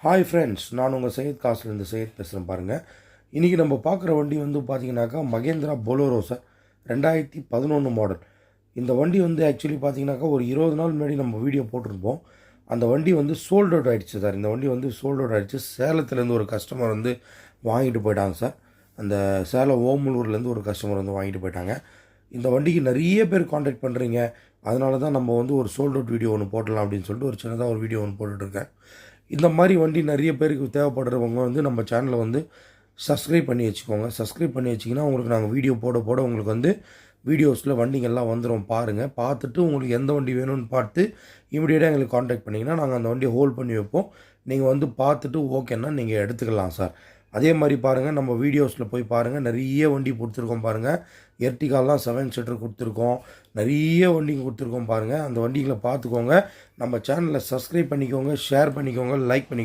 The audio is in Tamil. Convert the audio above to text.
ஹாய் ஃப்ரெண்ட்ஸ், நான் உங்கள் சையத் காசுலேருந்து சையத் பேசுகிறேன் பாருங்கள். இன்றைக்கி நம்ம பார்க்குற வண்டி வந்து பார்த்தீங்கன்னாக்கா மகேந்திரா பொலோரோ சார், 2011 மாடல். இந்த வண்டி வந்து ஆக்சுவலி பார்த்தீங்கன்னாக்கா ஒரு 20 நாள் முன்னாடி நம்ம வீடியோ போட்டிருப்போம். அந்த வண்டி வந்து சோல்ட் அவுட் ஆகிடுச்சு சார். இந்த வண்டி வந்து சோல்ட் அவுட் ஆகிடுச்சு. சேலத்துலேருந்து ஒரு கஸ்டமர் வந்து வாங்கிட்டு போயிட்டாங்க சார். அந்த சேலம் ஓமலூர்லேருந்து ஒரு கஸ்டமர் வந்து வாங்கிட்டு போயிட்டாங்க. இந்த வண்டிக்கு நிறைய பேர் காண்டாக்ட் பண்ணுறீங்க, அதனால தான் நம்ம வந்து ஒரு சோல்ட் அவுட் வீடியோ ஒன்று போடலாம் அப்படின்னு சொல்லிட்டு ஒரு சின்னதாக ஒரு வீடியோ ஒன்று போட்டுட்ருக்கேன். இந்த மாதிரி வண்டி நிறைய பேருக்கு தேவைப்படுறவங்க வந்து நம்ம சேனலை வந்து சப்ஸ்கிரைப் பண்ணி வச்சுக்கோங்க. சப்ஸ்கிரைப் பண்ணி வச்சிங்கன்னா உங்களுக்கு நாங்கள் வீடியோ போட போட உங்களுக்கு வந்து வீடியோஸில் வண்டிங்கெல்லாம் வந்துடும். பாருங்கள், பார்த்துட்டு உங்களுக்கு எந்த வண்டி வேணும்னு பார்த்து இமிடியேட்டாக எங்களுக்கு காண்டாக்ட் பண்ணிங்கன்னா நாங்கள் அந்த வண்டியை ஹோல்ட் பண்ணி வைப்போம். நீங்கள் வந்து பார்த்துட்டு ஓகேன்னா நீங்கள் எடுத்துக்கலாம் சார். அதே மாதிரி பாருங்கள், நம்ம வீடியோஸில் போய் பாருங்கள், நிறைய வண்டி கொடுத்துருக்கோம் பாருங்கள். எர்டிகாலாம் 7 சீட்டர் கொடுத்துருக்கோம், நிறைய வண்டிங்க கொடுத்துருக்கோம் பாருங்கள். அந்த வண்டிகளை பார்த்துக்கோங்க. நம்ம சேனலை சப்ஸ்கிரைப் பண்ணிக்கோங்க, ஷேர் பண்ணிக்கோங்க, லைக் பண்ணிக்கோங்க.